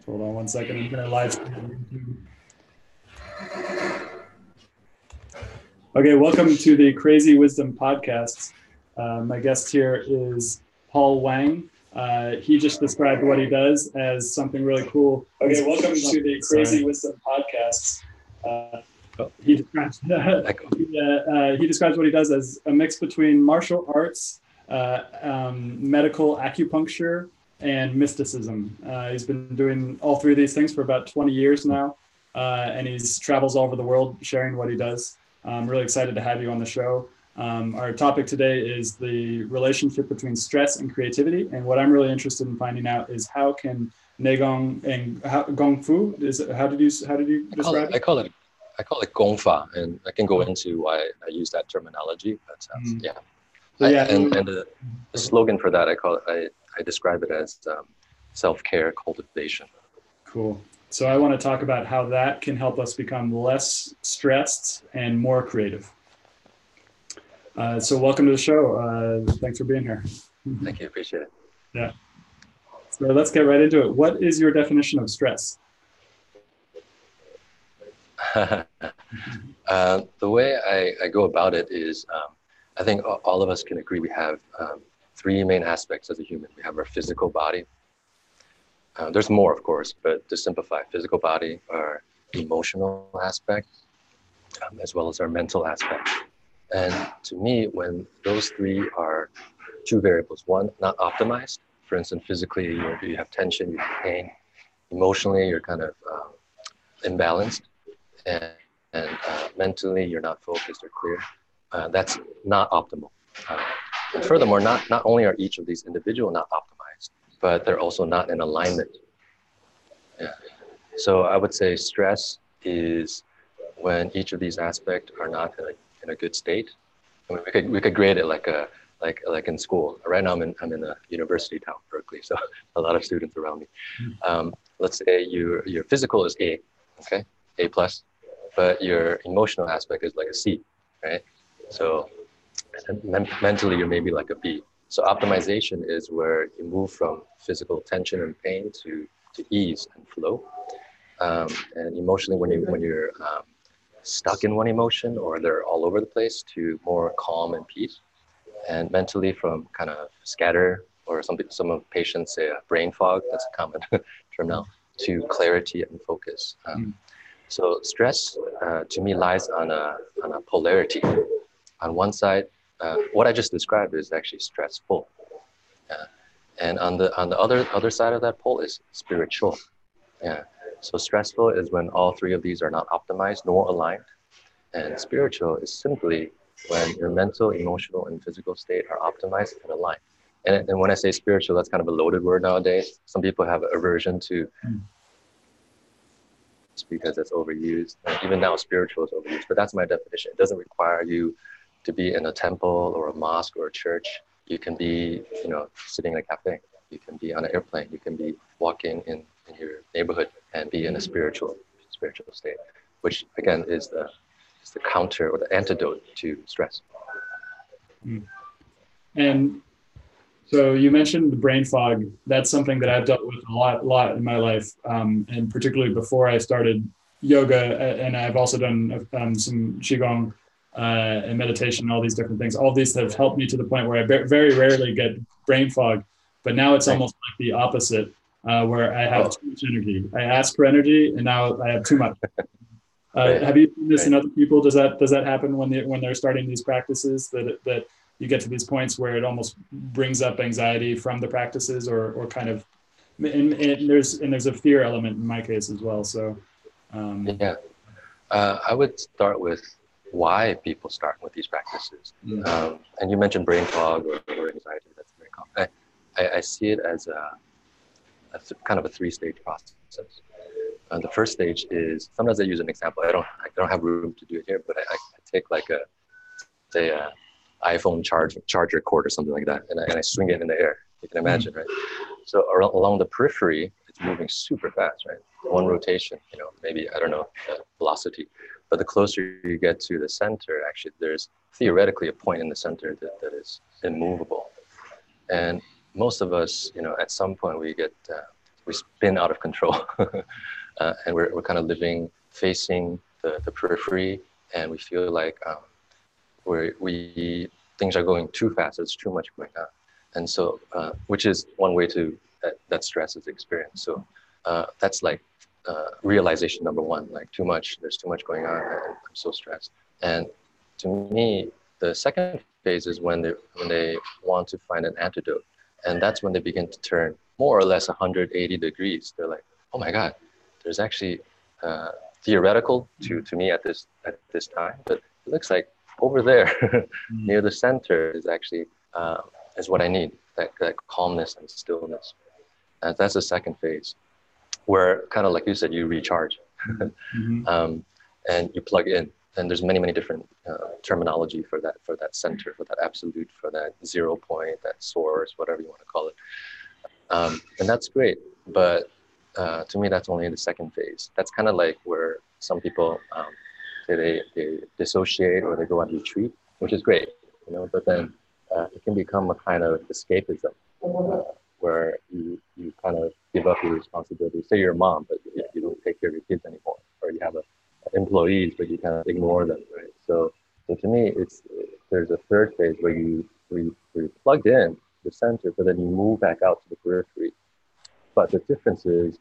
Hold on one second. I'm going to live stream on YouTube. Okay, welcome to the Crazy Wisdom Podcast. My guest here is Paul Wang. He just described what he does as something really cool. Okay, welcome to the Crazy Wisdom Podcast. He describes he describes what he does as a mix between martial arts, medical acupuncture, and mysticism. He's been doing all three of these things for about 20 years now, and he's travels all over the world sharing what he does. I'm really excited to have you on the show. Our topic today is the relationship between stress and creativity, and what I'm really interested in finding out is how can Neigong and Gong Fu how did you describe it? I call it Gong Fa, and I can go into why I use that terminology. But and the slogan for that I describe it as self-care cultivation. Cool. So I want to talk about how that can help us become less stressed and more creative. So welcome to the show. Thanks for being here. Thank you. Appreciate it. Yeah. So let's get right into it. What is your definition of stress? The way I go about it is, I think all of us can agree we have three main aspects as a human. We have our physical body. There's more, of course, but to simplify, physical body, our emotional aspect, as well as our mental aspect. And to me, when those three are two variables, one, not optimized, for instance, physically, you have tension, you have pain, emotionally, you're kind of imbalanced, and mentally, you're not focused or clear, that's not optimal. And furthermore, not only are each of these individual not optimized, but they're also not in alignment. Yeah. So I would say stress is when each of these aspects are not in a good state. I mean, we could grade it like in school. Right now I'm in a university town, Berkeley, so a lot of students around me. Let's say your physical is A, okay, A plus, but your emotional aspect is like a C, right? So mentally you're maybe like a B. So optimization is where you move from physical tension and pain to ease and flow. And emotionally, when you're stuck in one emotion or they're all over the place, to more calm and peace. And mentally, from kind of scatter, or some of patients say brain fog, that's a common term now, to clarity and focus. So stress to me lies on a polarity. On one side, what I just described is actually stressful, and on the other side of that pole is spiritual. Yeah. So stressful is when all three of these are not optimized nor aligned, and spiritual is simply when your mental, emotional, and physical state are optimized and aligned. And when I say spiritual, that's kind of a loaded word nowadays. Some people have aversion to because it's overused. And even now, spiritual is overused. But that's my definition. It doesn't require you to be in a temple or a mosque or a church. You can be, sitting in a cafe. You can be on an airplane. You can be walking in your neighborhood and be in a spiritual state, which again is the counter or the antidote to stress. And so you mentioned the brain fog. That's something that I've dealt with a lot in my life, and particularly before I started yoga. And I've also done some qigong and meditation, and all these different things. All these have helped me to the point where I very rarely get brain fog. But now it's almost like the opposite, where I have too much energy. I ask for energy, and now I have too much. Have you seen this in other people? Does that happen when they're starting these practices, that you get to these points where it almost brings up anxiety from the practices, or kind of, and there's a fear element in my case as well. So I would start with why people start with these practices. And you mentioned brain fog or anxiety. That's very common. I see it as kind of a three-stage process. The first stage is, sometimes I use an example. I don't have room to do it here, but I take like a iPhone charger cord or something like that, and I swing it in the air. You can imagine, right? So along the periphery, it's moving super fast, right? One rotation, maybe, I don't know, velocity. But the closer you get to the center, actually, there's theoretically a point in the center that is immovable. And most of us, at some point we we spin out of control. And we're kind of living facing the periphery, and we feel like things are going too fast. There's too much going on, and so which is one way to that stress is experienced. So that's like realization number one. Like there's too much going on, and I'm so stressed. And to me, the second phase is when they want to find an antidote, and that's when they begin to turn more or less 180 degrees. They're like, oh my God, there's actually theoretical to me at this time, but it looks like over there near the center is actually is what I need, that calmness and stillness. And that's the second phase, where kind of like you said, you recharge. And you plug in. And there's many different terminology for that center, for that absolute, for that 0 point, that source, whatever you want to call it. And that's great, but to me, that's only in the second phase. That's kind of like where some people they dissociate or they go on retreat, which is great, but then it can become a kind of escapism where you kind of give up your responsibility. Say you're a mom, but you don't take care of your kids anymore, or you have employees, but you kind of ignore them, right? So to me, there's a third phase where you're plugged in the center, but then you move back out to the periphery. But the difference is,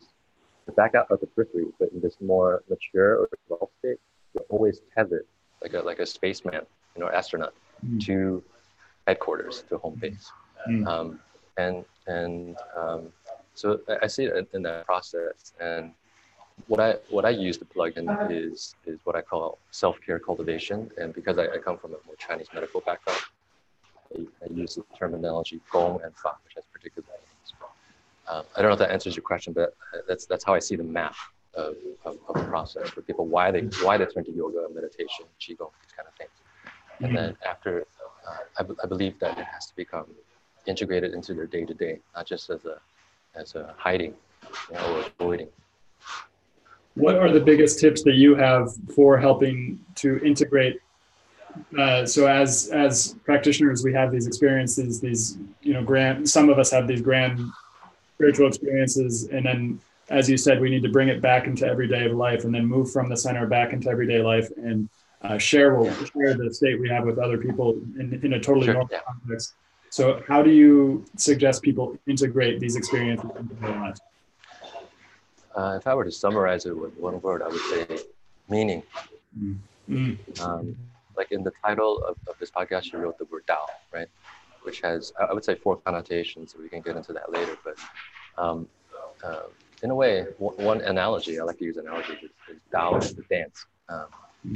back out of the periphery, but in this more mature or evolved state, you're always tethered, like a spaceman, astronaut, to headquarters, to home base. So I see it in that process. And what I use to plug in is what I call self-care cultivation. And because I come from a more Chinese medical background, I use the terminology gong and fa, which has particular meanings. I don't know if that answers your question, but that's how I see the map of the process for people, why they turn to yoga, meditation, qigong, these kind of things. And then after, I believe that it has to become integrated into their day-to-day, not just as a hiding or avoiding. What are the biggest tips that you have for helping to integrate? So as practitioners, we have these experiences, these some of us have these grand spiritual experiences, and then, as you said, we need to bring it back into everyday life, and then move from the center back into everyday life, and share the state we have with other people in a totally normal context. So how do you suggest people integrate these experiences into their lives? If I were to summarize it with one word, I would say meaning. Like in the title of this podcast, you wrote the word Tao, right? Which has, I would say, 4 connotations, so we can get into that later. But in a way, one analogy, I like to use analogies, is Tao is the dance.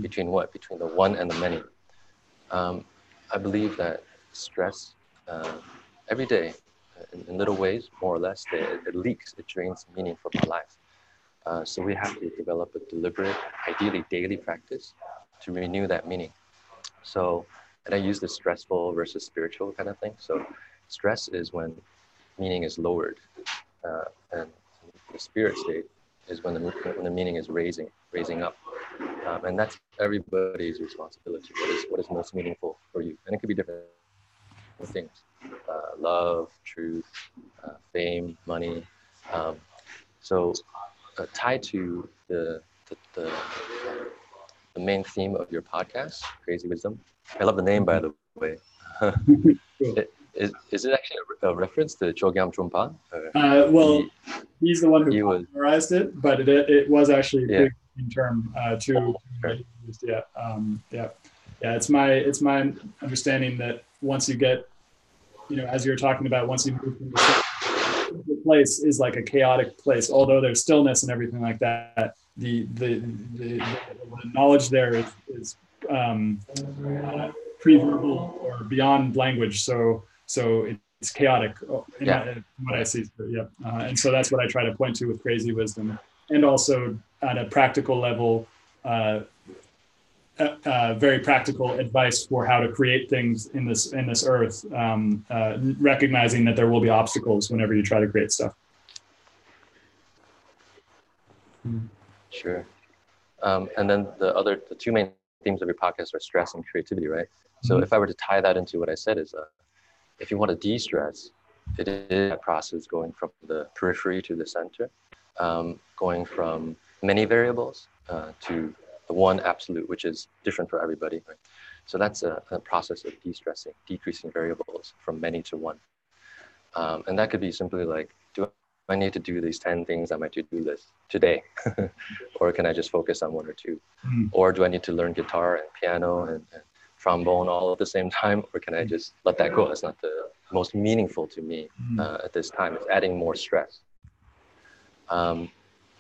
Between what? Between the one and the many. I believe that stress, every day, in little ways, more or less, it leaks, it drains meaning from our lives. So we have to develop a deliberate, ideally daily practice to renew that meaning. So, and I use the stressful versus spiritual kind of thing. So stress is when meaning is lowered, and the spirit state is when the meaning is raising up. And that's everybody's responsibility. What is most meaningful for you? And it could be different things, love, truth, fame, money. So tied to the main theme of your podcast, Crazy Wisdom. I love the name, by the way. Is it actually a reference to Chogyam Trungpa? Well, he's the one who popularized it, but it was actually a big term to It's my understanding that once you get, as you're talking about, once you move from the place is like a chaotic place, although there's stillness and everything like that. The knowledge there is pre-verbal or beyond language, so it's chaotic in what I see. And so that's what I try to point to with Crazy Wisdom, and also at a practical level, very practical advice for how to create things in this earth, recognizing that there will be obstacles whenever you try to create stuff. Sure. And then the 2 main themes of your podcast are stress and creativity, right? So if I were to tie that into what I said is, if you want to de-stress, it is a process going from the periphery to the center, going from many variables to the one absolute, which is different for everybody. Right? So that's a process of de-stressing, decreasing variables from many to one. And that could be simply like, do I need to do these 10 things on my to-do list today? Or can I just focus on one or two? Or do I need to learn guitar and piano and trombone all at the same time? Or can I just let that go? That's not the most meaningful to me at this time. It's adding more stress. And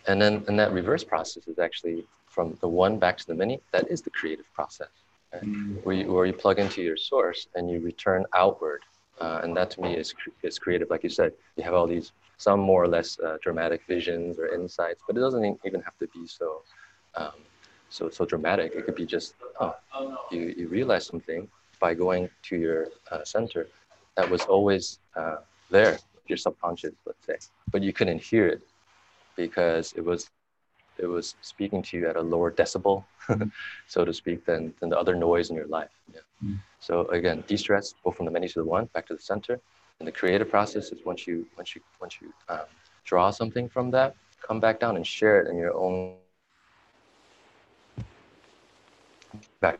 that reverse process is actually from the one back to the many. That is the creative process, right? Where you plug into your source and you return outward. And that to me is creative. Like you said, you have all these, some more or less dramatic visions or insights, but it doesn't even have to be so dramatic. It could be just, you realize something by going to your center that was always there, your subconscious, let's say, but you couldn't hear it because it was speaking to you at a lower decibel, so to speak, than the other noise in your life. Yeah. So again, de-stress, go from the many to the one, back to the center. And the creative process is once you draw something from that, come back down and share it in your own, back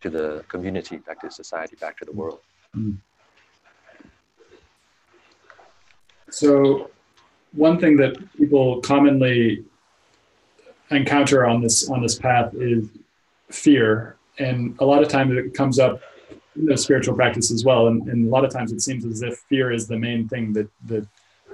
to the community, back to society, back to the world. So one thing that people commonly encounter on this path is fear, and a lot of times it comes up in the spiritual practice as well, and a lot of times it seems as if fear is the main thing that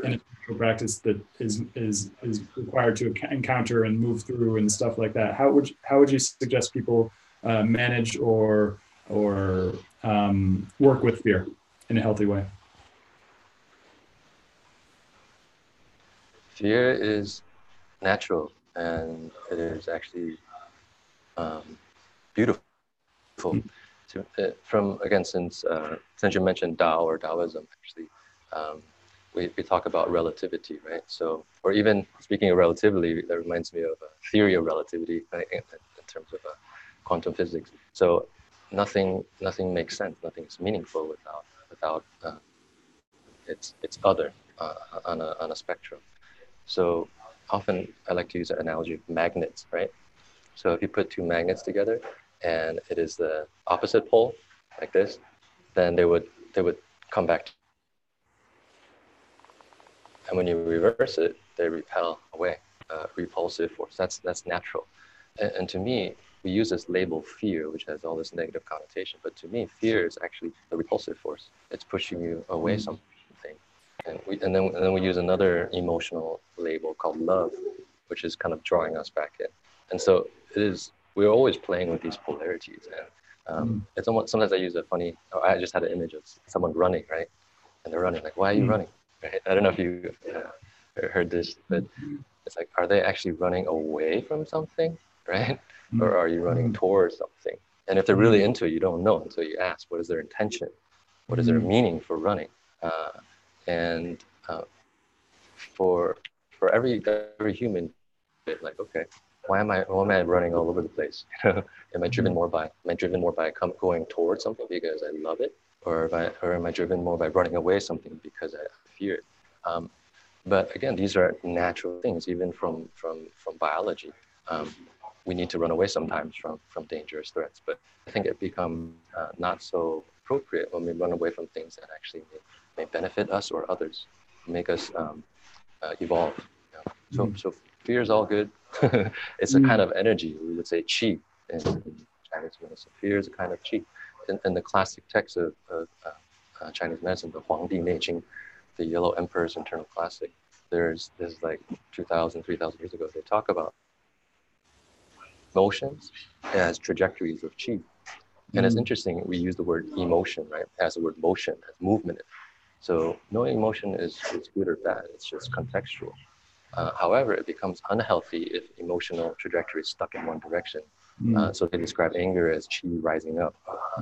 in a spiritual practice that is required to encounter and move through and stuff like that. How would you suggest people manage or work with fear in a healthy way? Fear is natural, and it is actually beautiful. From again, since you mentioned Tao or Taoism, actually, we talk about relativity, right? So, or even speaking of relativity, that reminds me of a theory of relativity in terms of quantum physics. So, nothing makes sense. Nothing is meaningful without its other on a spectrum. So often I like to use an analogy of magnets, right? So if you put two magnets together and it is the opposite pole, like this, then they would come back. And when you reverse it, they repel away, repulsive force. That's natural. And to me, we use this label fear, which has all this negative connotation. But to me, fear is actually the repulsive force. It's pushing you away something. And then we use another emotional label called love, which is kind of drawing us back in. And so we're always playing with these polarities. And it's almost, sometimes I use I just had an image of someone running, right? And they're running, like, why are you running? Right? I don't know if you heard this, but it's like, are they actually running away from something, right? Or are you running towards something? And if they're really into it, you don't know until you ask, what is their intention? What is their meaning for running? And for every human, like, okay, why am I running all over the place? Am I driven more by going towards something because I love it, or am I driven more by running away something because I fear it? But again, these are natural things, even from biology. We need to run away sometimes from dangerous threats, but I think it becomes not so appropriate when we run away from things that actually may benefit us or others, make us evolve. So fear is all good. It's a kind of energy. We would say qi in Chinese medicine. Fear is a kind of qi. In the classic texts of Chinese medicine, the Huangdi Neijing, the Yellow Emperor's Internal Classic, there's like 2,000, 3,000 years ago, they talk about motions as trajectories of qi. And it's interesting, we use the word emotion, right? As the word motion, as movement. So no emotion is good or bad, it's just contextual. However, it becomes unhealthy if emotional trajectory is stuck in one direction. So they describe anger as qi rising up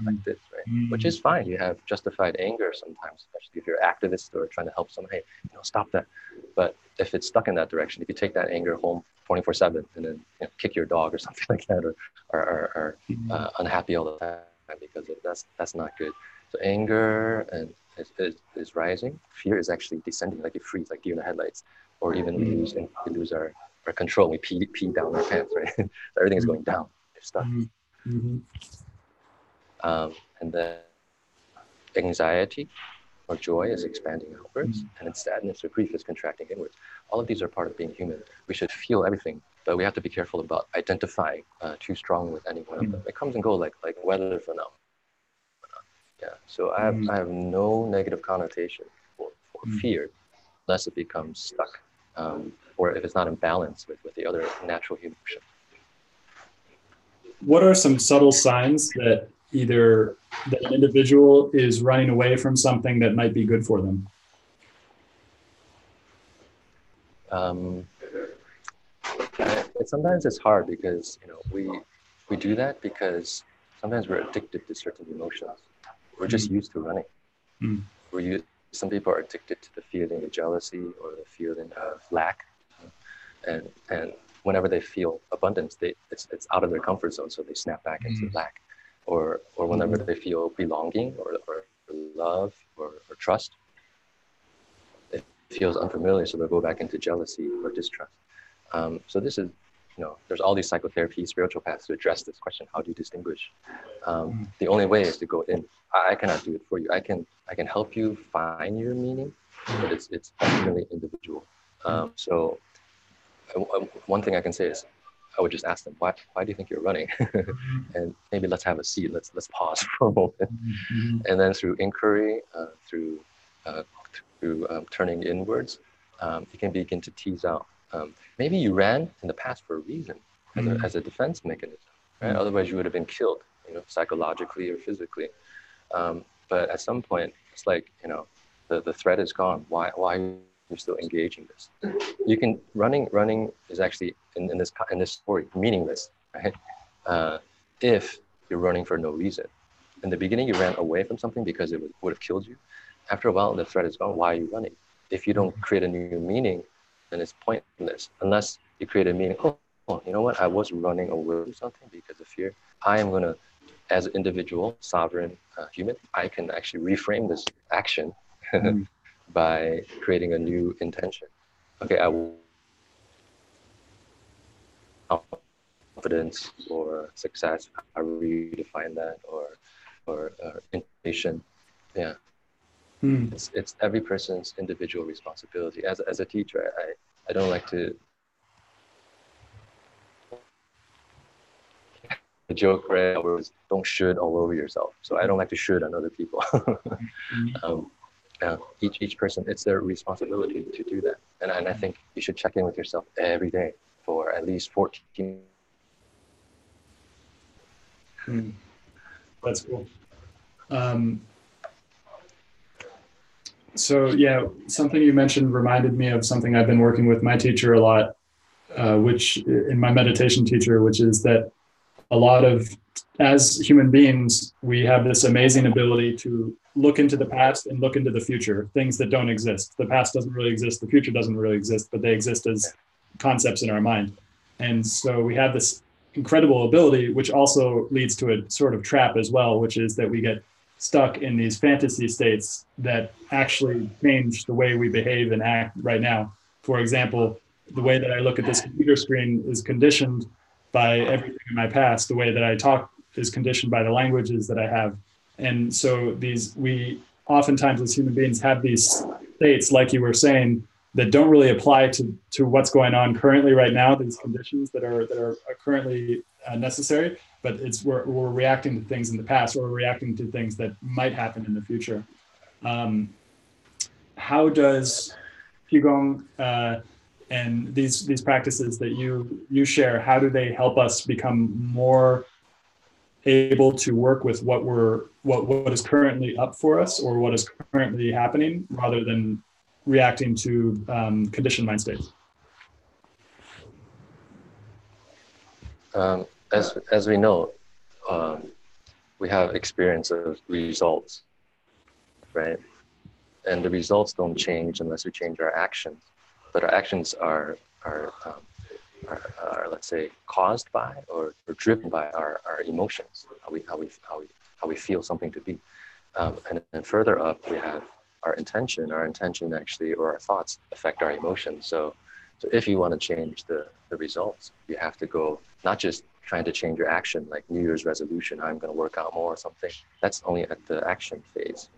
like this, right? Which is fine. You have justified anger sometimes, especially if you're an activist or trying to help someone, hey, stop that. But if it's stuck in that direction, if you take that anger home 24/7 and then kick your dog or something like that, or are unhappy all the time because that's not good. So anger and is rising, fear is actually descending, like you freeze, like deer in the headlights, or even we lose our control. We pee down our pants, right? Everything is going down. You're stuck. Mm-hmm. And then anxiety or joy is expanding outwards, and then sadness or grief is contracting inwards. All of these are part of being human. We should feel everything, but we have to be careful about identifying too strongly with any one of them. It comes and goes like weather phenomena. Yeah. So I have no negative connotation for fear, unless it becomes stuck, or if it's not in balance with the other natural human emotion. What are some subtle signs that either that an individual is running away from something that might be good for them? Sometimes it's hard because we do that because sometimes we're addicted to certain emotions. We're just used to running. Some people are addicted to the feeling of jealousy or the feeling of lack, and whenever they feel abundance, it's out of their comfort zone, so they snap back into lack, or whenever they feel belonging or love or trust, it feels unfamiliar, so they'll go back into jealousy or distrust. So this is, there's all these psychotherapy, spiritual paths to address this question. How do you distinguish? The only way is to go in. I cannot do it for you. I can help you find your meaning, but it's ultimately individual. So one thing I can say is, I would just ask them, why do you think you're running? And maybe let's have a seat. Let's pause for a moment. And then through inquiry, through turning inwards, you can begin to tease out. Maybe you ran in the past for a reason, as a defense mechanism, right? Otherwise you would have been killed, psychologically or physically. But at some point, it's like, the threat is gone. Why are you still engaging this? You can running is actually in this story meaningless, right? If you're running for no reason. In the beginning, you ran away from something because it would have killed you. After a while, the threat is gone. Why are you running? If you don't create a new meaning, then it's pointless. Unless you create a meaning. Oh, you know what? I was running away from something because of fear. I am gonna, as an individual, sovereign human, I can actually reframe this action by creating a new intention. Okay, I will confidence or success. I redefine that, or innovation. Yeah. It's every person's individual responsibility. As a teacher, I don't like to joke, right? Don't should all over yourself. So I don't like to should on other people. Each person, it's their responsibility to do that. And I think you should check in with yourself every day for at least 14. That's cool. So yeah, something you mentioned reminded me of something I've been working with my teacher a lot, which in my meditation teacher, which is that a lot of, as human beings, we have this amazing ability to look into the past and look into the future, things that don't exist. The past doesn't really exist, the future doesn't really exist, but they exist as concepts in our mind. And so we have this incredible ability, which also leads to a sort of trap as well, which is that we get stuck in these fantasy states that actually change the way we behave and act right now. For example, the way that I look at this computer screen is conditioned by everything in my past. The way that I talk is conditioned by the languages that I have. And so we oftentimes as human beings have these states, like you were saying, that don't really apply to what's going on currently right now, these conditions that are currently necessary, but we're reacting to things in the past, or we're reacting to things that might happen in the future. How does Qigong and these practices that you share, how do they help us become more able to work with what is currently up for us, or what is currently happening, rather than reacting to conditioned mind states? As we know, we have experience of results, right? And the results don't change unless we change our actions. But our actions are let's say, caused by or driven by our emotions, how we feel something to be. And then further up, we have our intention. Our intention actually, or our thoughts, affect our emotions. So if you want to change the results, you have to go not just trying to change your action, like New Year's resolution, I'm going to work out more or something. That's only at the action phase.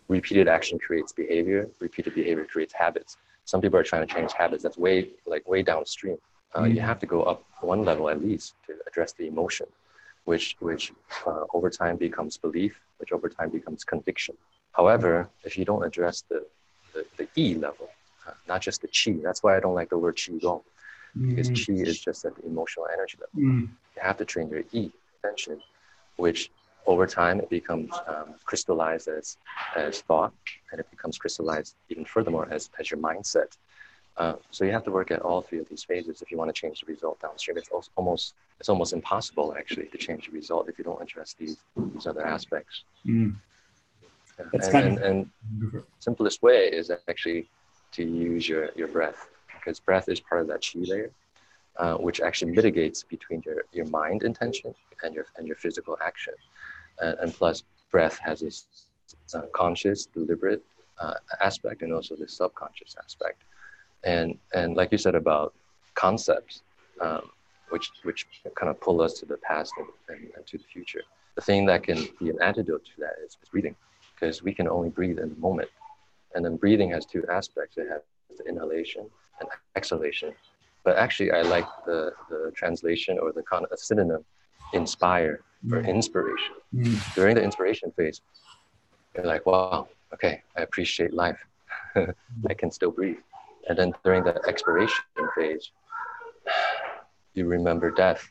Repeated action creates behavior. Repeated behavior creates habits. Some people are trying to change habits. That's way downstream. You have to go up one level at least to address the emotion, which over time becomes belief, which over time becomes conviction. However, if you don't address the E level, not just the Qi, that's why I don't like the word Qi Gong, because Qi is just at the emotional energy level. You have to train your E, attention, which over time it becomes crystallized as thought, and it becomes crystallized even furthermore as your mindset. So you have to work at all three of these phases if you want to change the result downstream. It's almost impossible actually to change the result if you don't address these other aspects. And simplest way is actually to use your breath, because breath is part of that Qi layer, which actually mitigates between your mind intention and your physical action. And plus, breath has this conscious, deliberate aspect, and also this subconscious aspect. And like you said about concepts, which kind of pull us to the past and to the future. The thing that can be an antidote to that is breathing, because we can only breathe in the moment. And then breathing has two aspects. It has the inhalation and exhalation. But actually, I like the translation or the synonym, inspire, for inspiration. During the inspiration phase, you're like, wow, okay, I appreciate life. I can still breathe. And then during the expiration phase, you remember death,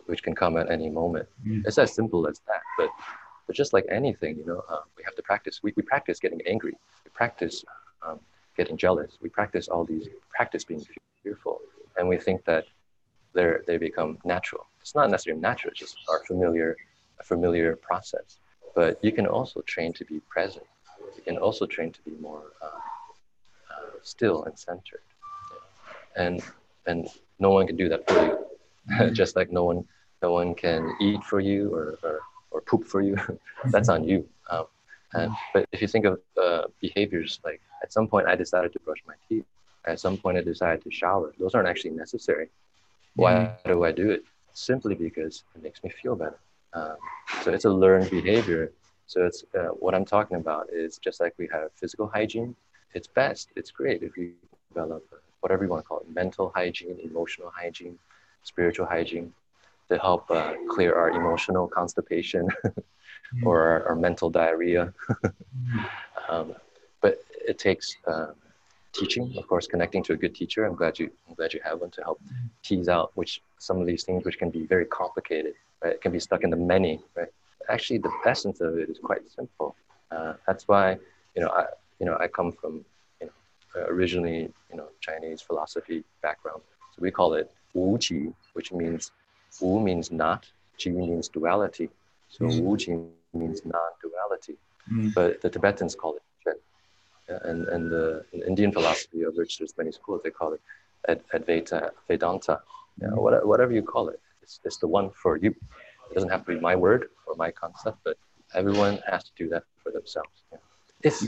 which can come at any moment. It's as simple as that. But just like anything, we have to practice. We practice getting angry. We practice getting jealous. We practice being fearful. And we think that they become natural. It's not necessarily natural, it's just a familiar process. But you can also train to be present. You can also train to be more still and centered. And no one can do that for you. Just like no one can eat for you or poop for you. That's on you. But if you think of behaviors, like at some point I decided to brush my teeth. At some point I decided to shower. Those aren't actually necessary. Why do I do it? Simply because it makes me feel better. So it's a learned behavior. So it's what I'm talking about is just like we have physical hygiene. It's best. It's great if you develop whatever you want to call it, mental hygiene, emotional hygiene, spiritual hygiene, to help clear our emotional constipation or our mental diarrhea. But it takes teaching, of course, connecting to a good teacher. I'm glad you have one to help tease out some of these things which can be very complicated, right? It can be stuck in the many, right? Actually, the essence of it is quite simple. That's why, I come from, originally, Chinese philosophy background. So we call it Wu Qi, which means Wu means not, Qi means duality. So Wu Qi means non-duality, but the Tibetans call it Chen. And the Indian philosophy, of which there's many schools, they call it Advaita, Vedanta. Whatever you call it, it's the one for you. It doesn't have to be my word or my concept, but everyone has to do that for themselves. If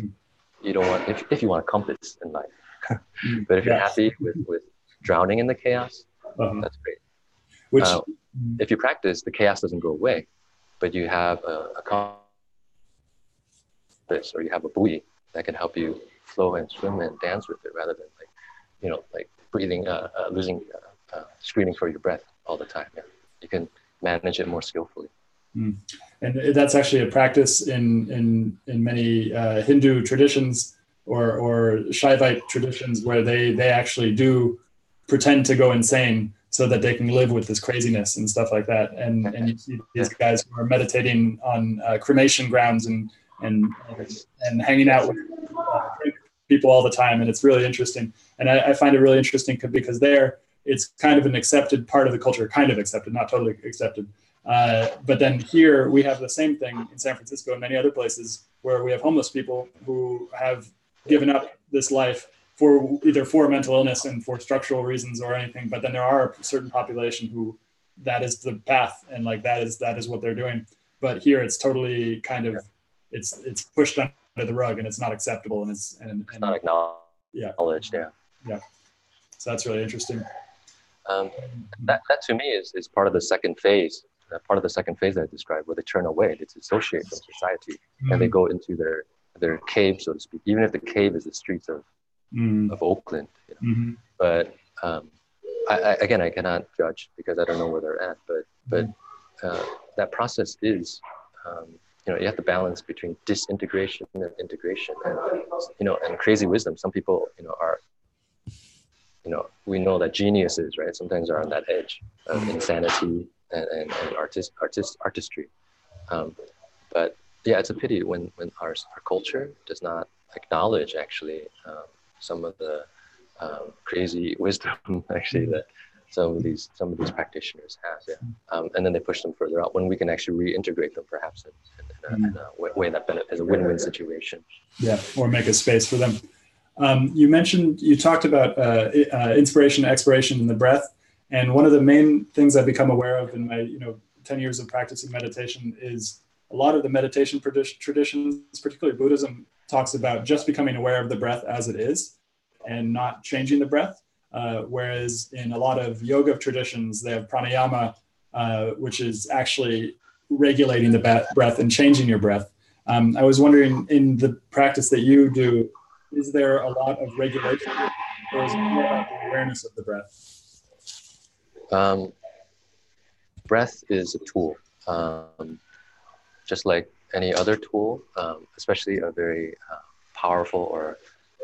you don't want, if you want a compass in life, but if you're happy with drowning in the chaos, that's great. If you practice, the chaos doesn't go away, but you have a compass or you have a buoy that can help you flow and swim and dance with it, rather than like breathing, screaming for your breath all the time. You can manage it more skillfully. And that's actually a practice in many Hindu traditions or Shaivite traditions, where they actually do pretend to go insane so that they can live with this craziness and stuff like that. And you see these guys who are meditating on cremation grounds and hanging out with people all the time. And it's really interesting. And I find it really interesting because there it's kind of an accepted part of the culture, kind of accepted, not totally accepted. But then here we have the same thing in San Francisco and many other places where we have homeless people who have given up this life for mental illness and for structural reasons or anything. But then there are a certain population who that is the path, and like that is what they're doing. but here it's totally kind of, it's pushed under the rug and it's not acceptable, and it's not acknowledged. Yeah. Yeah. So that's really interesting. That to me is part of the second phase. Part of the second phase that I described, where they turn away, they dissociate from society, and they go into their cave, so to speak. Even if the cave is the streets of Oakland, you know. But I cannot judge because I don't know where they're at. But that process is, you know, you have to balance between disintegration and integration, and you know, and crazy wisdom. Some people, you know, are, you know, we know that geniuses, right, sometimes are on that edge of insanity and artistry. But yeah, it's a pity when our culture does not acknowledge actually some of the crazy wisdom actually that some of these practitioners have, and then they push them further out when we can actually reintegrate them, perhaps in a way that is a win-win situation. Yeah, or make a space for them. You talked about inspiration, exploration, and the breath. And one of the main things I've become aware of in my 10 years of practicing meditation is a lot of the meditation traditions, particularly Buddhism, talks about just becoming aware of the breath as it is and not changing the breath. Whereas in a lot of yoga traditions, they have pranayama, which is actually regulating the breath and changing your breath. I was wondering, in the practice that you do, is there a lot of regulation, or is it more about the awareness of the breath? Breath is a tool, just like any other tool, especially a very powerful or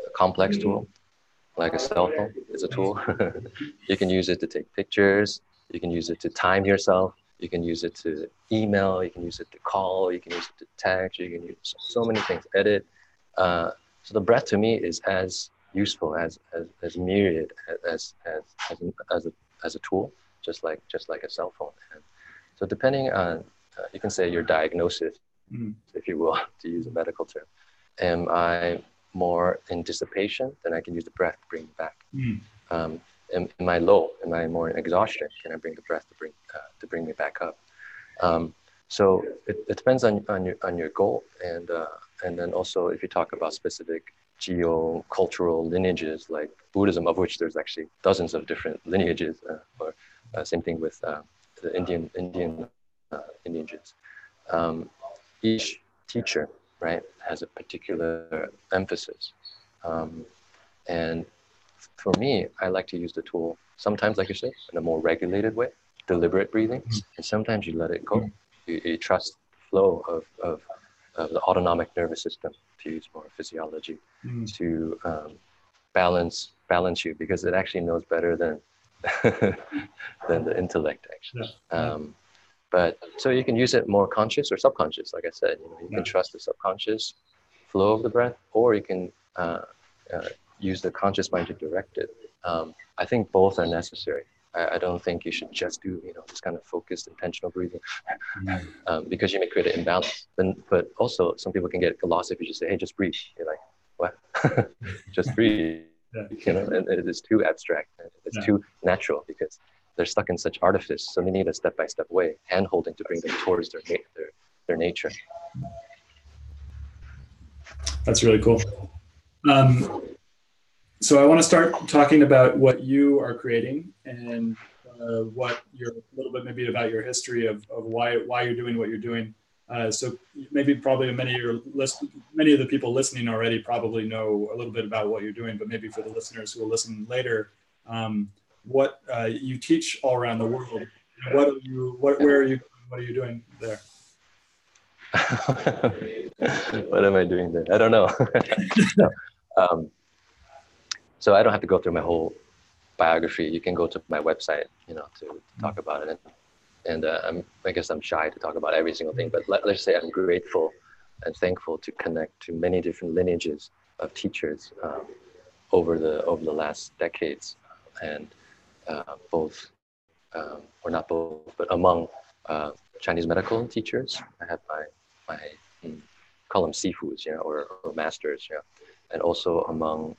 a complex tool, like a cell phone is a tool. You can use it to take pictures, you can use it to time yourself, you can use it to email, you can use it to call, you can use it to text, you can use so many things, edit. So the breath to me is as useful as myriad as a tool, just like a cell phone. And so depending on, you can say your diagnosis, if you will, to use a medical term. Am I more in dissipation? Then I can use the breath to bring me back. Am I low? Am I more in exhaustion? Can I bring the breath to bring me back up? So it depends on your goal, and then also if you talk about specific geo-cultural lineages like Buddhism, of which there's actually dozens of different lineages, or same thing with the Indian lineages. Each teacher, right, has a particular emphasis, and for me, I like to use the tool sometimes, like you say, in a more regulated way, deliberate breathing, and sometimes you let it go. You trust the flow of the autonomic nervous system, to use more physiology, to balance you, because it actually knows better than than the intellect actually. But so you can use it more conscious or subconscious, like I said. You can trust the subconscious flow of the breath, or you can use the conscious mind to direct it. I think both are necessary. I don't think you should just do this kind of focused, intentional breathing, because you may create an imbalance. But also, some people can get lost if you just say, "Hey, just breathe." You're like, "What? Just breathe?" And it is too abstract. It's too natural because they're stuck in such artifice. So they need a step-by-step way, hand-holding to bring them towards their nature. That's really cool. So I want to start talking about what you are creating and what you're a little bit maybe about your history of why you're doing what you're doing. So maybe probably many of the people listening already probably know a little bit about what you're doing, but maybe for the listeners who will listen later, what you teach all around the world. Where are you? What are you doing there? What am I doing there? I don't know. No. So I don't have to go through my whole biography. You can go to my website, to talk about it. And I guess I'm shy to talk about every single thing, but let's say I'm grateful and thankful to connect to many different lineages of teachers over the last decades, and both, or not both, but among Chinese medical teachers. I have my call them sifus, or masters, and also among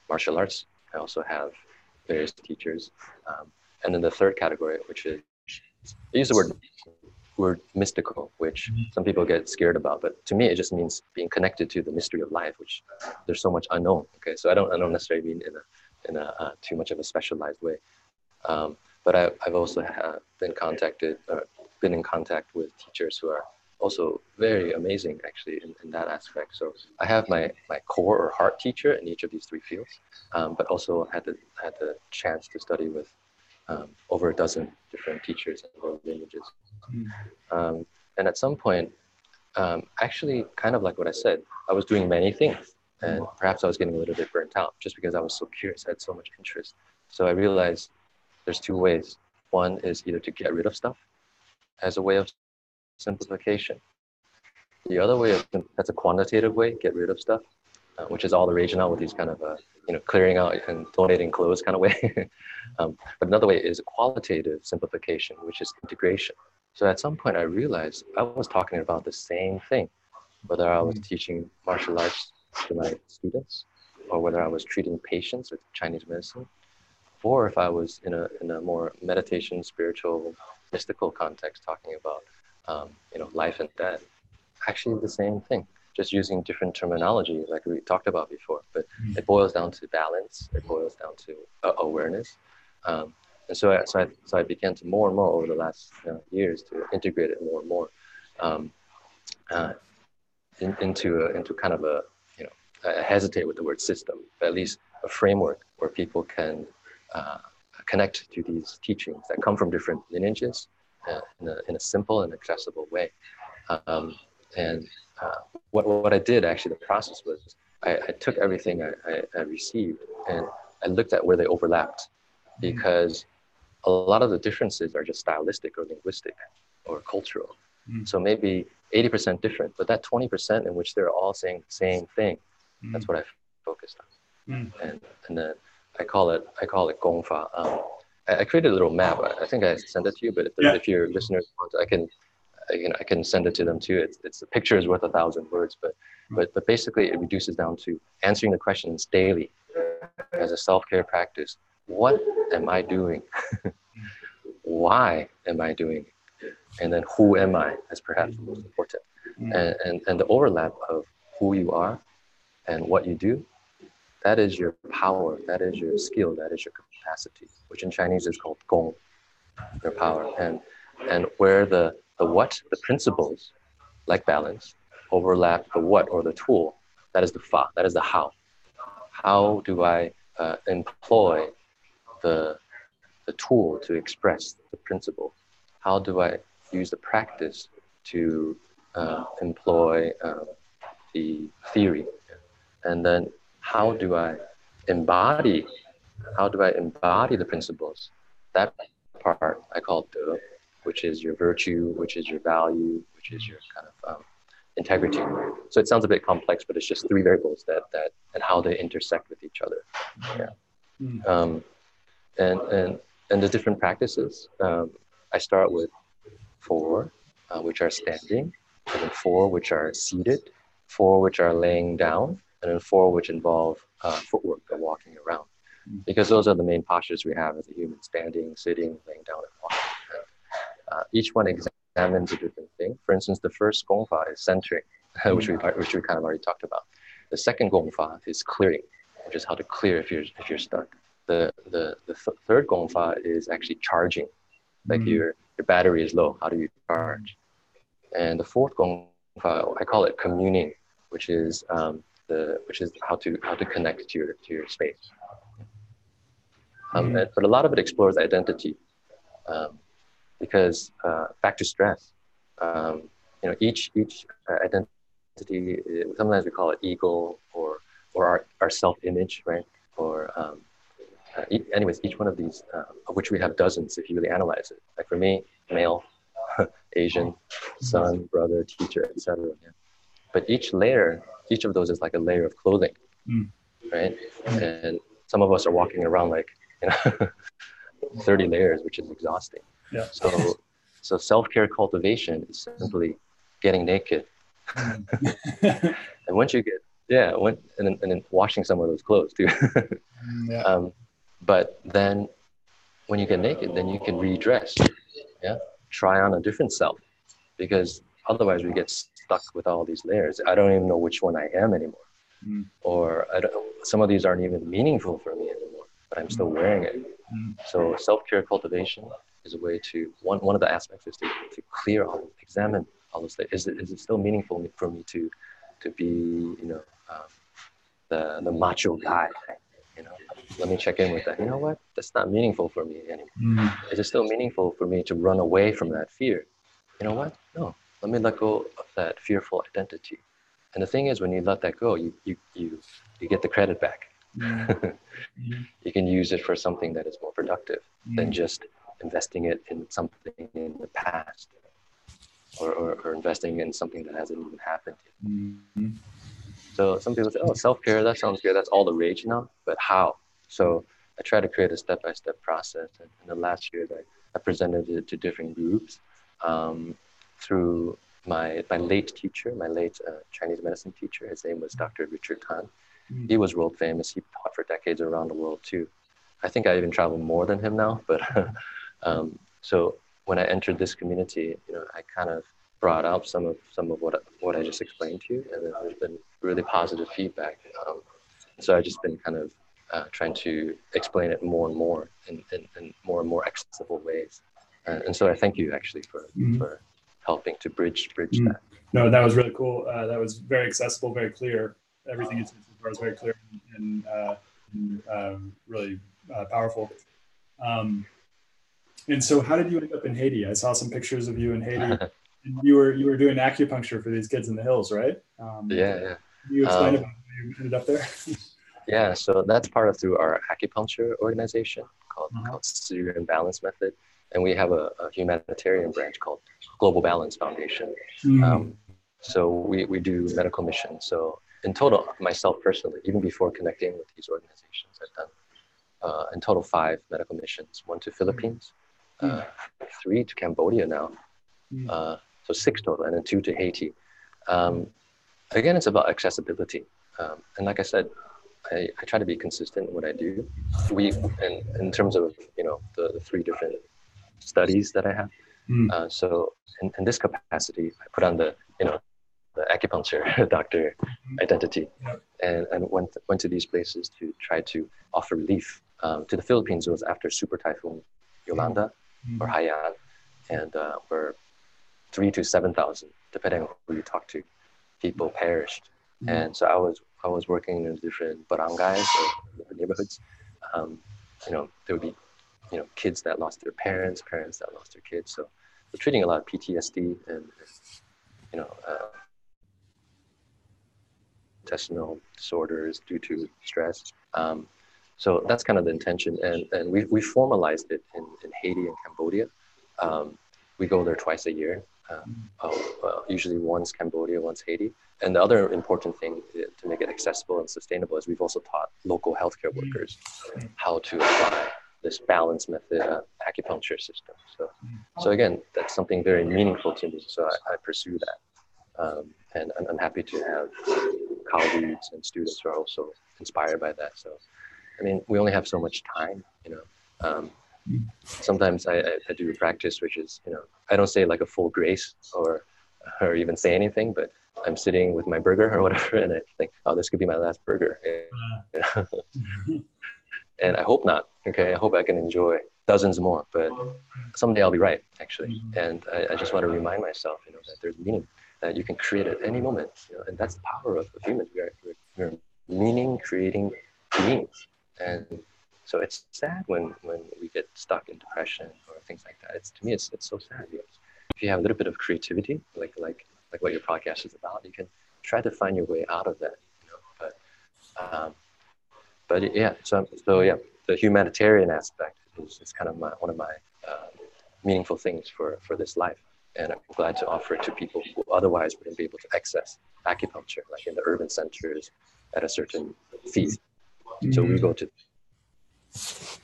martial arts. I also have various teachers, and then the third category, which is, I use the word word mystical, which some people get scared about, but to me it just means being connected to the mystery of life, which there's so much unknown. Okay, so I don't necessarily mean in a too much of a specialized way. But I've also been in contact with teachers who are also very amazing, actually, in that aspect. So I have my core or heart teacher in each of these three fields, but also had the chance to study with over a dozen different teachers and world lineages. And at some point, actually, kind of like what I said, I was doing many things, and perhaps I was getting a little bit burnt out just because I was so curious, I had so much interest. So I realized there's two ways. One is either to get rid of stuff as a way of simplification. The other way, that's a quantitative way, get rid of stuff, which is all the rage now with these kind of, clearing out and donating clothes kind of way. But another way is a qualitative simplification, which is integration. So at some point I realized I was talking about the same thing, whether I was teaching martial arts to my students, or whether I was treating patients with Chinese medicine, or if I was in a more meditation, spiritual, mystical context, talking about life and death. Actually the same thing, just using different terminology like we talked about before, but it boils down to balance, it boils down to awareness. And so I began to more and more over the last years to integrate it more and more into kind of I hesitate with the word system, but at least a framework where people can connect to these teachings that come from different lineages in a simple and accessible way. What I did, actually, the process was I took everything I received and I looked at where they overlapped, because a lot of the differences are just stylistic or linguistic or cultural. So maybe 80% different, but that 20% in which they're all saying the same thing, that's what I focused on. And then I call it Gongfa. I created a little map. I think I sent it to you, but if your listeners want, I can send it to them too. It's a picture is worth 1,000 words, but basically it reduces down to answering the questions daily as a self-care practice. What am I doing? Why am I doing it? And then who am I? That's perhaps the most important. And the overlap of who you are and what you do, that is your power, that is your skill, that is your capacity, which in Chinese is called gong, your power. And where the what, the principles, like balance, overlap the what or the tool, that is the fa, that is the how. How do I employ the tool to express the principle? How do I use the practice to employ the theory? And then how do I embody the principles? That part I call de, which is your virtue, which is your value, which is your kind of integrity. So it sounds a bit complex, but it's just three variables that and how they intersect with each other. And the different practices, I start with 4, which are standing, and then 4 which are seated, 4 which are laying down, and then 4 which involve footwork or walking around. Because those are the main postures we have as a human: standing, sitting, laying down, and walking. Each one examines a different thing. For instance, the first Gongfa is centering, which we kind of already talked about. The second Gongfa is clearing, which is how to clear if you're stuck. The third Gongfa is actually charging, like your battery is low. How do you charge? And the fourth Gongfa, I call it communing, which is how to connect to your space. But a lot of it explores identity, because back to stress, each identity, sometimes we call it ego or our self-image, right? Or anyways, each one of these, of which we have dozens if you really analyze it. Like for me, male, Asian, son, brother, teacher, etc. Yeah. But each of those is like a layer of clothing, right? And some of us are walking around like 30 layers, which is exhausting. Yeah. So self-care cultivation is simply getting naked. And once you get, and then washing some of those clothes too. But then when you get naked, then you can redress, try on a different self. because otherwise we get stuck with all these layers. I don't even know which one I am anymore. Or some of these aren't even meaningful for me anymore, but I'm still wearing it. So self-care cultivation is a way to, one of the aspects is to clear all, examine all those things. Is it still meaningful for me to be, the macho guy? Let me check in with that. You know what? That's not meaningful for me anymore. Is it still meaningful for me to run away from that fear? You know what? No. Let me let go of that fearful identity. And the thing is, when you let that go, you get the credit back. You can use it for something that is more productive than just investing it in something in the past, or investing in something that hasn't even happened yet. So some people say, oh, self-care, that sounds good. That's all the rage now. But how? So I try to create a step-by-step process. And in the last year, I presented it to different groups through my late teacher, my late Chinese medicine teacher. His name was Dr. Richard Tan. He was world famous. He taught for decades around the world too. I think I even travel more than him now. But so when I entered this community, I kind of brought out some of what I just explained to you, and then there's been really positive feedback. So I've just been kind of trying to explain it more and more in more and more accessible ways. And so I thank you actually for helping to bridge that. No, that was really cool. That was very accessible, very clear. Everything you said so far was very clear and really powerful. And so how did you end up in Haiti? I saw some pictures of you in Haiti. You were doing acupuncture for these kids in the hills, right? Yeah. Can you explain about how you ended up there? Yeah, so that's through our acupuncture organization called Syrian Balance Method. And we have a humanitarian branch called Global Balance Foundation. So we do medical missions. So in total, myself personally, even before connecting with these organizations, I've done in total 5 medical missions, 1 to Philippines, 3 to Cambodia now. So 6 total, and then 2 to Haiti. Again, it's about accessibility. And like I said, I try to be consistent in what I do. And in terms of, the 3 different studies that I have. So in this capacity, I put on the acupuncture doctor identity, and went to these places to try to offer relief. To the Philippines, it was after Super Typhoon Yolanda or Haiyan, and where 3,000 to 7,000, depending on who you talk to, people perished. And so I was working in different barangays or neighborhoods. There would be kids that lost their parents that lost their kids. So we're treating a lot of PTSD and intestinal disorders due to stress. So that's kind of the intention, and we formalized it in Haiti and Cambodia. We go there twice a year. Usually once Cambodia, once Haiti. And the other important thing to make it accessible and sustainable is we've also taught local healthcare workers how to apply this balance method acupuncture system. So again, that's something very meaningful to me. So I pursue that. And I'm happy to have colleagues and students who are also inspired by that. So, I mean, we only have so much time, Sometimes I do a practice, which is, I don't say like a full grace or even say anything, but I'm sitting with my burger or whatever, and I think, oh, this could be my last burger. And I hope not. Okay, I hope I can enjoy dozens more, but someday I'll be right, actually. And I just want to remind myself, that there's meaning that you can create at any moment, and that's the power of humans. We're meaning-creating beings, and so it's sad when we get stuck in depression or things like that. To me, it's so sad. If you have a little bit of creativity, like what your podcast is about, you can try to find your way out of that. But yeah, so yeah, the humanitarian aspect is kind of one of my meaningful things for this life, and I'm glad to offer it to people who otherwise wouldn't be able to access acupuncture, like in the urban centers at a certain fee. So we go to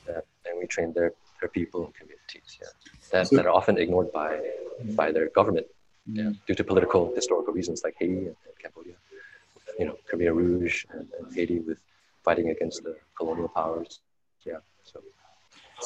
that, and we train their people and communities, that are often ignored by their government, due to political, historical reasons, like Haiti and Cambodia, Khmer Rouge and Haiti with fighting against the colonial powers.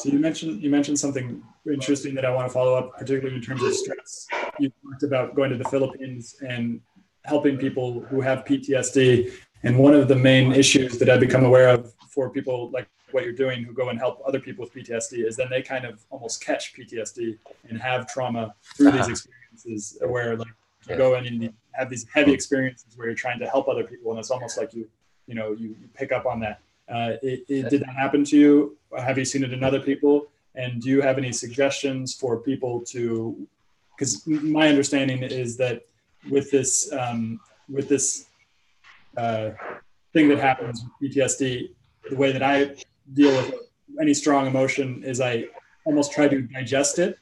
So you mentioned something interesting that I want to follow up, particularly in terms of stress. You talked about going to the Philippines and helping people who have PTSD. And one of the main issues that I've become aware of for people like what you're doing who go and help other people with PTSD is then they kind of almost catch PTSD and have trauma through these experiences where like you go in and you have these heavy experiences where you're trying to help other people. And it's almost like you pick up on that. Did that happen to you? Have you seen it in other people? And do you have any suggestions for people to, because my understanding is that with this thing that happens with PTSD, the way that I deal with any strong emotion is I almost try to digest it.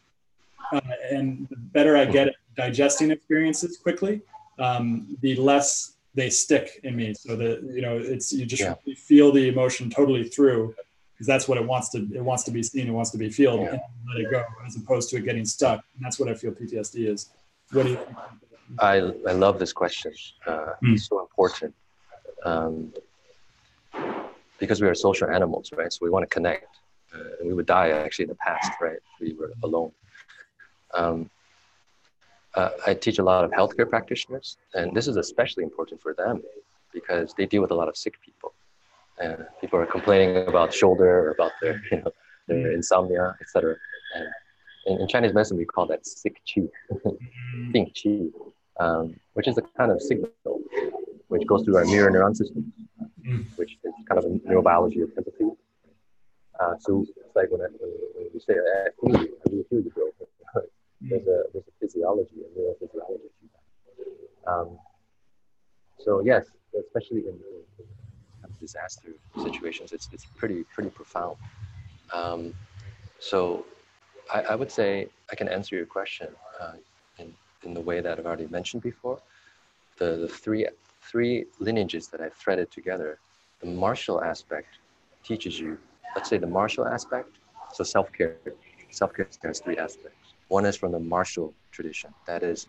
And the better I get at digesting experiences quickly, the less they stick in me. So that, it's, you just really feel the emotion totally through, because that's what it wants to be seen, it wants to be felt, and let it go, as opposed to it getting stuck. And that's what I feel PTSD is. What do you think? I love this question. It's so important. Because we are social animals, right? So we want to connect. And we would die actually in the past, right? If we were alone. I teach a lot of healthcare practitioners, and this is especially important for them because they deal with a lot of sick people. And people are complaining about shoulder, about their, their insomnia, etc. And in Chinese medicine, we call that sick qi, think qi, which is a kind of signal which goes through our mirror neuron system, which is kind of a neurobiology of empathy. So it's like when we say, I feel you, I really feel you, bro. There's a physiology, a neurophysiology to that. So yes, especially in disaster situations, it's pretty profound. So I would say I can answer your question in the way that I've already mentioned before. The three lineages that I've threaded together. The martial aspect teaches you, let's say the martial aspect, so self-care. Self-care has three aspects. One is from the martial tradition, that is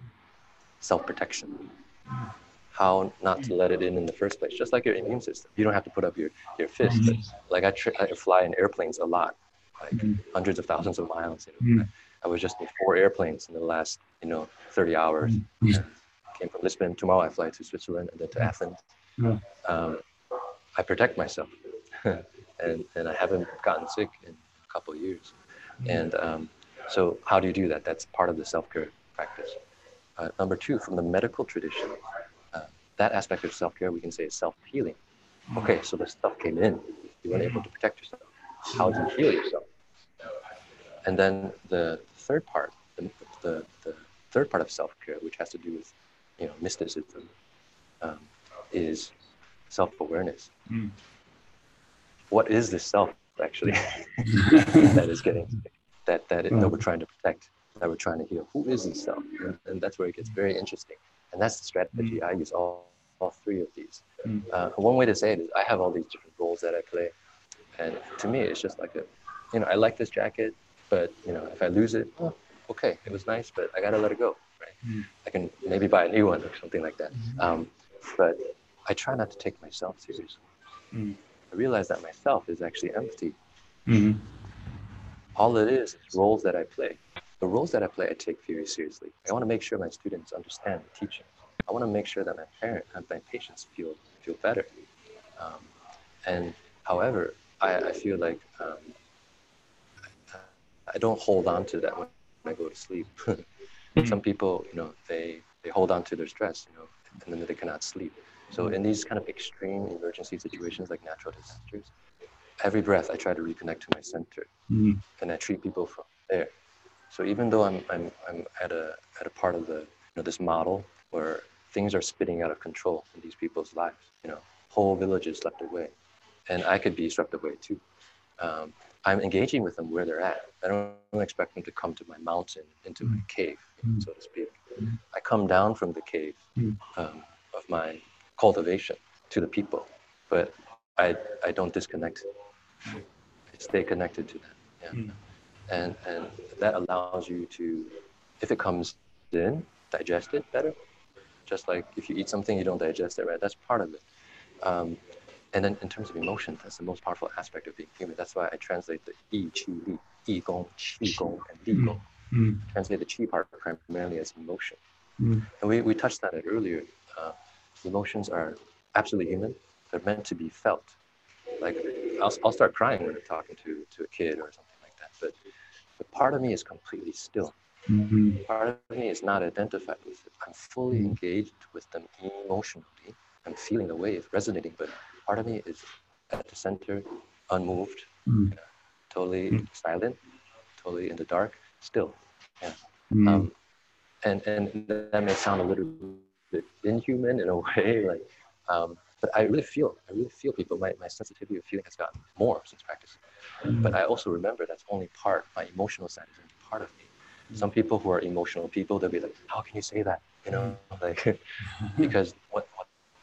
self-protection. How not to let it in the first place, just like your immune system. You don't have to put up your fist. Like I fly in airplanes a lot, like hundreds of thousands of miles. I was just in 4 airplanes in the last 30 hours. Came from Lisbon. Tomorrow I fly to Switzerland and then to Athens. I protect myself, and I haven't gotten sick in a couple of years. And so how do you do that? That's part of the self-care practice. Number 2, from the medical tradition, that aspect of self-care we can say is self-healing. Okay, so the stuff came in. You weren't able to protect yourself. How do you heal yourself? And then the third part, the third part of self-care, which has to do with mysticism, is self-awareness. What is this self actually that is getting that we're trying to protect, that we're trying to heal? Who is this self? And that's where it gets very interesting. And that's the strategy I use all 3 of these. One way to say it is I have all these different roles that I play, and to me it's just like I like this jacket, but if I lose it, okay, it was nice, but I gotta let it go, right? I can maybe buy a new one or something like that. But I try not to take myself seriously. I realize that myself is actually empty. All it is roles that I play. The roles that I play, I take very seriously. I want to make sure my students understand the teaching. I want to make sure that my patients feel better. And however, I feel like I don't hold on to that when I go to sleep. Some people, they hold on to their stress, and then they cannot sleep. So in these kind of extreme emergency situations like natural disasters, every breath I try to reconnect to my center, and I treat people from there. So even though I'm at a part of this model where things are spinning out of control in these people's lives, whole villages swept away, and I could be swept away too. I'm engaging with them where they're at. I don't expect them to come to my mountain, into my cave, so to speak. I come down from the cave of my cultivation to the people, but I don't disconnect. I stay connected to them. And that allows you to, if it comes in, digest it better. Just like if you eat something, you don't digest it, right? That's part of it. And then in terms of emotion, that's the most powerful aspect of being human. That's why I translate the yi, qi, li, yi gong, qi gong, and li gong. Translate the qi part primarily as emotion. And we touched on it earlier. Emotions are absolutely human. They're meant to be felt. Like I'll start crying when I'm talking to a kid or something like that. But part of me is completely still. Part of me is not identified with it. I'm fully engaged with them emotionally. I'm feeling the wave resonating, but part of me is at the center, unmoved, totally silent, totally in the dark, still. Yeah. And that may sound a little bit inhuman in a way, like, but I really feel people. My sensitivity of feeling has gotten more since practicing. But I also remember that's only part. My emotional side is only part of me. Some people who are emotional people, they'll be like, "How can you say that?" You know, like, because what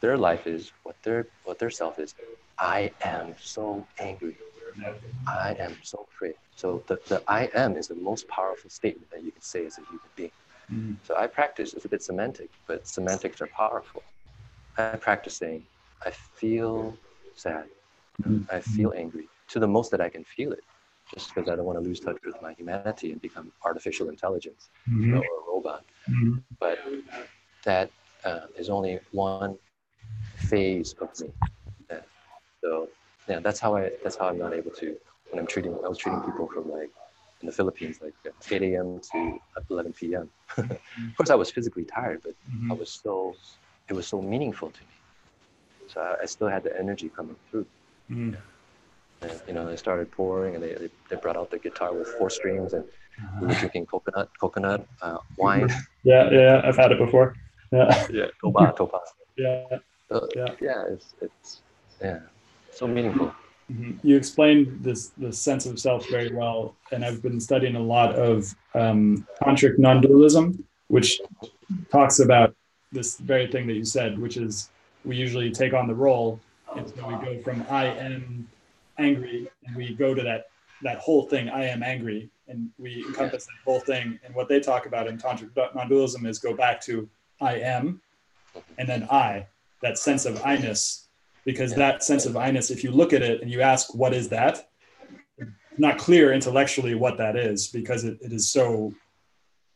their life is, what their self is. I am so angry. I am so afraid. So the I am is the most powerful statement that you can say as a human being. So I practice. It's a bit semantic, but semantics are powerful. I practice saying, I feel sad. I feel angry to the most that I can feel it, just because I don't want to lose touch with my humanity and become artificial intelligence, or a robot. But that is only one phase of me. Yeah. So yeah, that's how I'm not able to, when I was treating people from, like, in the Philippines, like 8 a.m. to 11 p.m. Of course, I was physically tired, but it was so meaningful to me. So I still had the energy coming through. And, they started pouring, and they brought out the guitar with 4 strings, and we were drinking coconut wine. Yeah, I've had it before. Yeah. Toba. Yeah. Yeah, it's so meaningful. You explained the sense of self very well, and I've been studying a lot of tantric non-dualism, which talks about this very thing that you said, which is we usually take on the role, and so we go from I am angry, and we go to that whole thing, I am angry, and we encompass that whole thing. And what they talk about in tantric non-dualism is go back to I am, and then I, that sense of I-ness. Because that sense of I-ness, if you look at it and you ask, what is that? It's not clear intellectually what that is, because it is so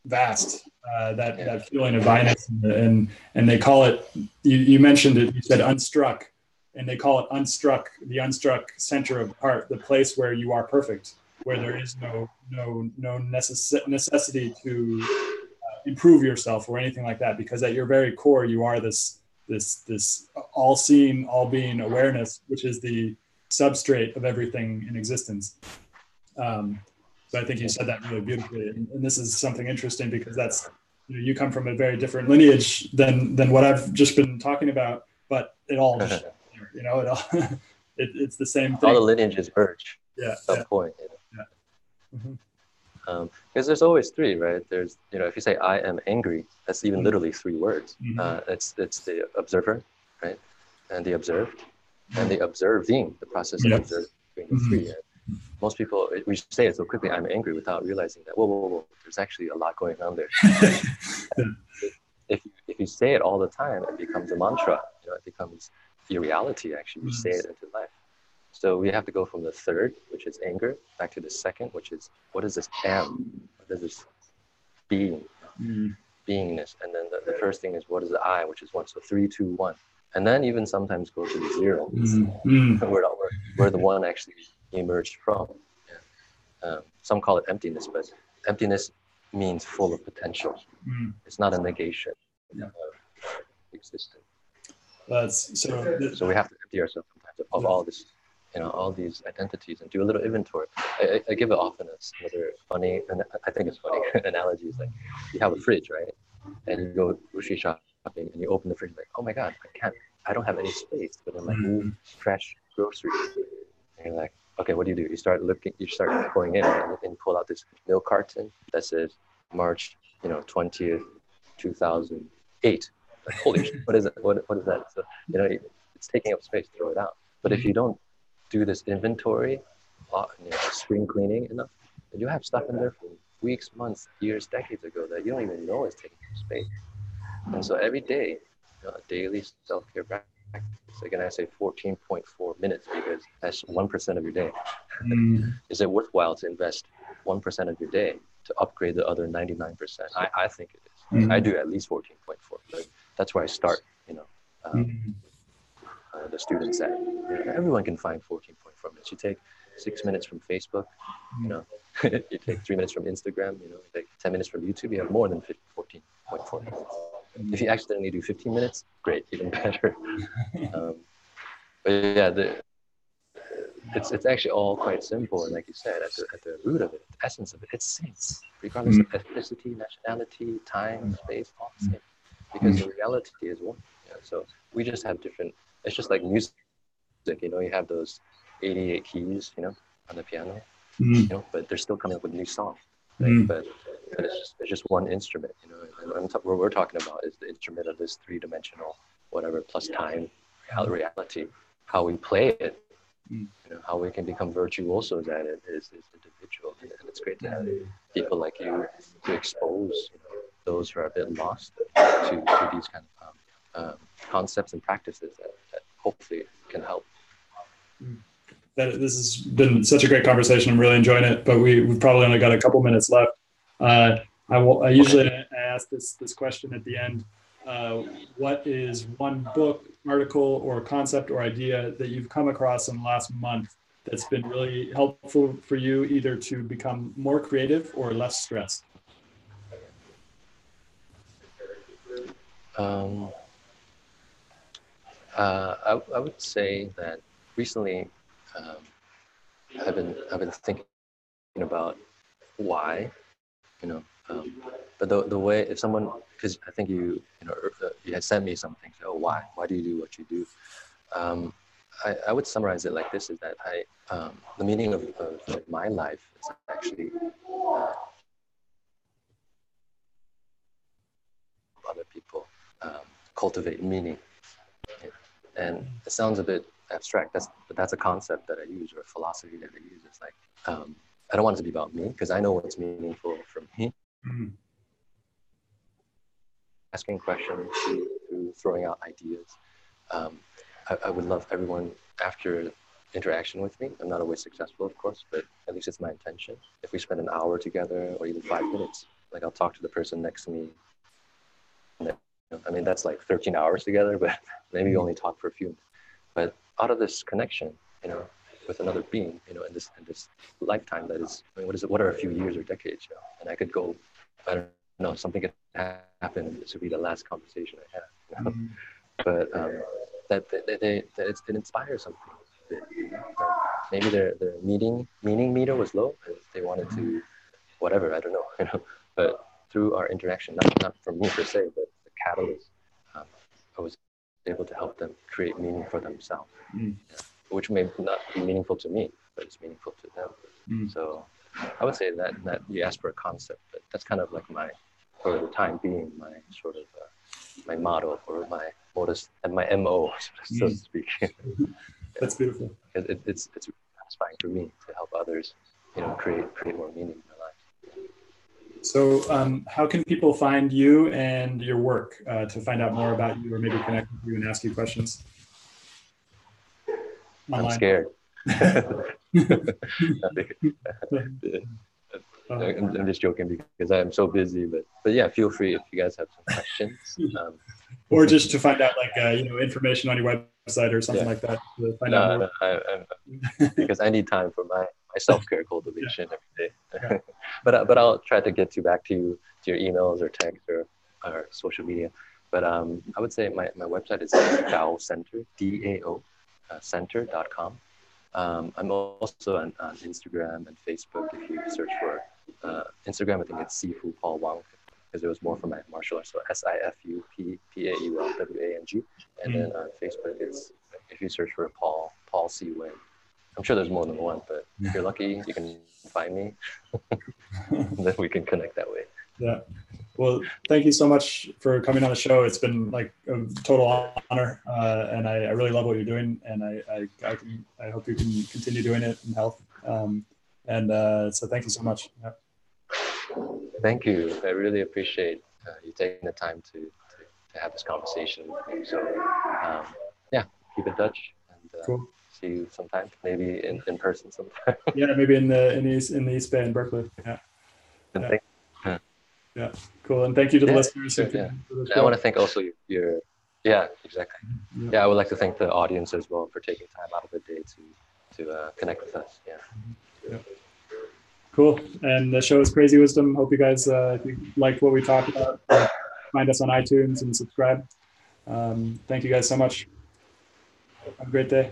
vast, that feeling of I-ness. And they call it, you mentioned it, you said unstruck, and they call it unstruck, the unstruck center of heart, the place where you are perfect, where there is no necessity to improve yourself or anything like that, because at your very core, you are this all-seeing, all-being awareness, which is the substrate of everything in existence. So I think you said that really beautifully, and this is something interesting, because that's, you come from a very different lineage than what I've just been talking about, but it all just, it all it's the same thing. All the lineages merge at some point. Because there's always 3, right? There's, if you say I am angry, that's even literally 3 words. It's the observer, right? And the observed, and the observing, the process of observing the 3. And most people, we say it so quickly, I'm angry, without realizing that, whoa, there's actually a lot going on there. If you say it all the time, it becomes a mantra. It becomes your reality, actually. You say it into life. So we have to go from the 3rd, which is anger, back to the 2nd, which is, what is this am? What is this being? Beingness. And then the first thing is, what is the I, which is 1. So 3, 2, 1. And then even sometimes go to the 0, where the 1 actually emerged from. Some call it emptiness, but emptiness means full of potential. It's not a negation of existence. So we have to empty ourselves sometimes of all this, all these identities, and do a little inventory. I give it often as another funny, and I think it's funny analogy. Is like, you have a fridge, right? And you go grocery shopping, and you open the fridge, like, oh my God, I don't have any space, but I'm like, move fresh groceries. And you're like, okay, what do? You start going in, and pull out this milk carton that says March, 20th, 2008. Like, holy shit, what is it? What is that? So, it's taking up space, throw it out. But if you don't do this inventory, spring cleaning enough, then you have stuff in there for weeks, months, years, decades ago that you don't even know is taking up space. And so every day, a daily self-care practice So again, I say 14.4 minutes because that's 1% of your day. Mm. Is it worthwhile to invest 1% of your day to upgrade the other 99%? I think it is. I do at least 14.4, but that's where I start, the students at. Everyone can find 14.4 minutes. You take 6 minutes from Facebook, you take 3 minutes from Instagram, you take 10 minutes from YouTube, you have more than 14.4 minutes. If you accidentally do 15 minutes, great, even better. But yeah, it's actually all quite simple. And like you said, at the root of it, the essence of it, it's same, regardless of ethnicity, nationality, time, space, all the same. Because the reality is one. So we just have different, it's just like music, you have those 88 keys, on the piano, but they're still coming up with new songs. Right? But it's just one instrument, and what we're talking about is the instrument of this three-dimensional, whatever, plus time, reality. How we play it, how we can become virtuosos at it is individual. And it's great to have people like you to expose those who are a bit lost to these kind of concepts and practices that hopefully can help. This has been such a great conversation. I'm really enjoying it, but we've probably only got a couple minutes left. I usually ask this question at the end. What is one book, article, or concept or idea that you've come across in the last month that's been really helpful for you, either to become more creative or less stressed? I would say that recently I've been thinking about why, but the way, if someone, because I think you had sent me something, so why do you do what you do? I would summarize it like this: is that the meaning of my life is actually other people cultivate meaning, and it sounds a bit abstract. But that's a concept that I use, or a philosophy that I use. It's like I don't want it to be about me because I know what's meaningful for me. Asking questions, through throwing out ideas. I would love everyone, after interaction with me, I'm not always successful, of course, but at least it's my intention. If we spend an hour together or even 5 minutes, like I'll talk to the person next to me. I mean, that's like 13 hours together, but maybe we only talk for a few minutes. But out of this connection, with another being, in this lifetime that is, I mean, what are a few years or decades, and I could go, I don't know, something could happen. This would be the last conversation I have, but that it inspires something. Maybe their meaning meter was low, and they wanted to, whatever, I don't know, but through our interaction, not from me per se, but the catalyst, I was able to help them create meaning for themselves, which may not be meaningful to me, but it's meaningful to them. So I would say that you asked for a concept, but that's kind of like my, for the time being, my sort of my motto, or my modus and my MO, so to speak. That's beautiful. It's satisfying for me to help others, create more meaning in their life. So how can people find you and your work to find out more about you, or maybe connect with you and ask you questions? Online. I'm scared. I'm just joking because I'm so busy, but yeah, feel free if you guys have some questions. Or just to find out, like, information on your website or something like that. To find out more. Because I need time for my self-care cultivation every day. But I'll try to get back to your emails or text or social media. But I would say my website is Dao Center, DAO, center.com. I'm also on Instagram and Facebook. If you search for Instagram, I think it's Sifu Paul Wang, because there was more for my martial arts. So SIFU PAEULWANG. And then on Facebook, it's, if you search for Paul C. Wen. I'm sure there's more than one, but if you're lucky, you can find me. Then we can connect that way. Yeah. Well, thank you so much for coming on the show. It's been like a total honor, and I really love what you're doing, and I hope you can continue doing it in health. So thank you so much. Yeah. Thank you. I really appreciate you taking the time to have this conversation with me. So yeah, keep in touch and Cool. see you sometime, maybe in person sometime. Yeah, maybe in the East Bay in Berkeley. Yeah. And Yeah. Yeah. Cool. And thank you to the listeners. Sure, yeah. I want to thank also your yeah, exactly. Yeah, I would like to thank the audience as well for taking time out of the day to connect with us. Yeah. Cool. And the show is Crazy Wisdom. Hope you guys if you liked what we talked about. Find us on iTunes and subscribe. Thank you guys so much. Have a great day.